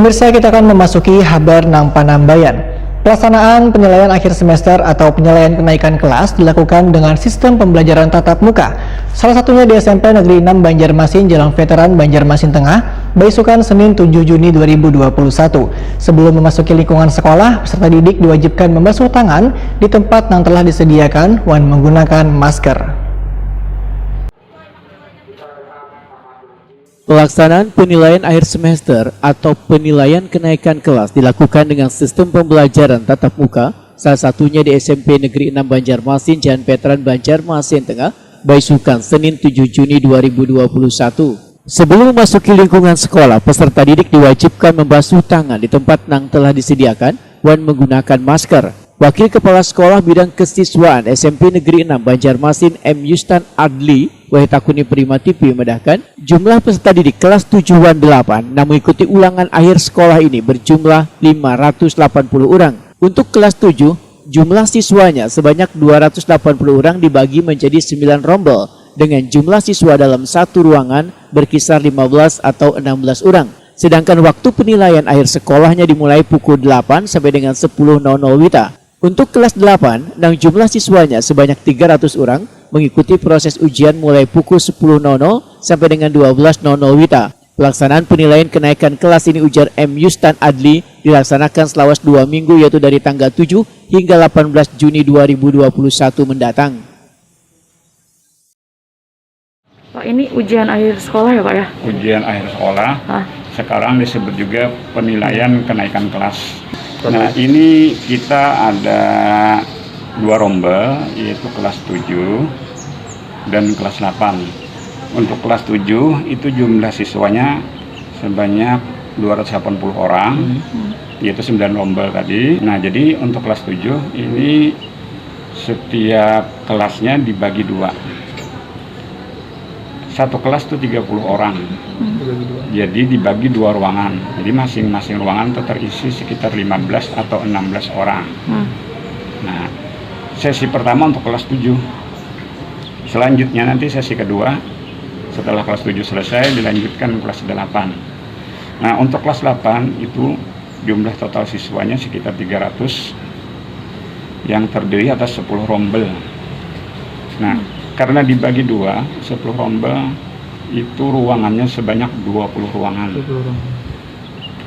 Pemirsa, kita akan memasuki Habar nang Panambayan. Pelaksanaan penilaian akhir semester atau penilaian kenaikan kelas dilakukan dengan sistem pembelajaran tatap muka. Salah satunya di SMP Negeri 6 Banjarmasin, Jalan Veteran Banjarmasin Tengah, Baisukan, Senin 7 Juni 2021. Sebelum memasuki lingkungan sekolah, peserta didik diwajibkan membasuh tangan di tempat yang telah disediakan dan menggunakan masker. Pelaksanaan penilaian akhir semester atau penilaian kenaikan kelas dilakukan dengan sistem pembelajaran tatap muka, salah satunya di SMP Negeri 6 Banjarmasin, Jalan Veteran Banjarmasin Tengah, Baisukan, Senin 7 Juni 2021. Sebelum memasuki lingkungan sekolah, peserta didik diwajibkan membasuh tangan di tempat yang telah disediakan dan menggunakan masker. Wakil Kepala Sekolah Bidang Kesiswaan SMP Negeri 6 Banjarmasin M. Yustan Adli Wahitakuni Prima TV medahkan jumlah peserta didik kelas 7-8 yang mengikuti ulangan akhir sekolah ini berjumlah 580 orang. Untuk kelas 7, jumlah siswanya sebanyak 280 orang dibagi menjadi 9 rombel dengan jumlah siswa dalam satu ruangan berkisar 15 atau 16 orang. Sedangkan waktu penilaian akhir sekolahnya dimulai pukul 8 sampai dengan 10.00 WITA. Untuk kelas 8, yang jumlah siswanya sebanyak 300 orang mengikuti proses ujian mulai pukul 10.00 sampai dengan 12.00 WITA. Pelaksanaan penilaian kenaikan kelas ini, ujar M. Yustan Adli, dilaksanakan selama 2 minggu, yaitu dari tanggal 7 hingga 18 Juni 2021 mendatang. Pak, ini ujian akhir sekolah ya Pak ya? Ujian akhir sekolah, sekarang disebut juga penilaian kenaikan kelas. Nah, ini kita ada 2 rombel, yaitu kelas 7 dan kelas 8. Untuk kelas 7 itu jumlah siswanya sebanyak 280 orang, yaitu 9 rombel tadi. Nah, jadi untuk kelas 7 ini setiap kelasnya dibagi 2. Satu kelas itu 30 orang, jadi dibagi 2 ruangan. Jadi masing-masing ruangan itu terisi sekitar 15 atau 16 orang. Nah, sesi pertama untuk kelas 7. Selanjutnya nanti sesi kedua, setelah kelas 7 selesai dilanjutkan kelas 8. Nah, untuk kelas 8 itu jumlah total siswanya sekitar 300 yang terdiri atas 10 rombel. Nah, karena dibagi 2, 10 rombel itu ruangannya sebanyak 20 ruangan.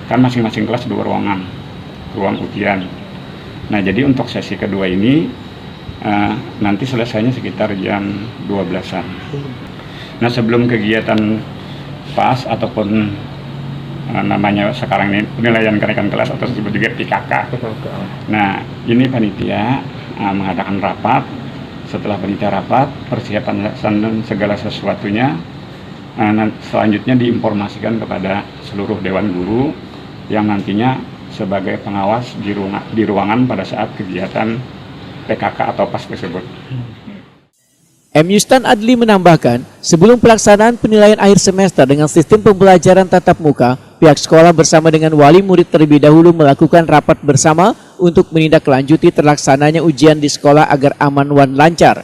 Kan masing-masing kelas 2 ruangan, ruang ujian. Nah, jadi untuk sesi kedua ini nanti selesainya sekitar jam 12-an. Nah, sebelum kegiatan PAS ataupun namanya sekarang ini penilaian kenaikan kelas atau disebut juga PKK. Nah, ini panitia mengadakan rapat. Setelah panitia rapat, persiapan dan segala sesuatunya selanjutnya diinformasikan kepada seluruh dewan guru yang nantinya sebagai pengawas di ruangan pada saat kegiatan PKK atau PAS tersebut. M. Yustan Adli menambahkan, sebelum pelaksanaan penilaian akhir semester dengan sistem pembelajaran tatap muka, pihak sekolah bersama dengan wali murid terlebih dahulu melakukan rapat bersama untuk menindaklanjuti terlaksananya ujian di sekolah agar aman dan lancar.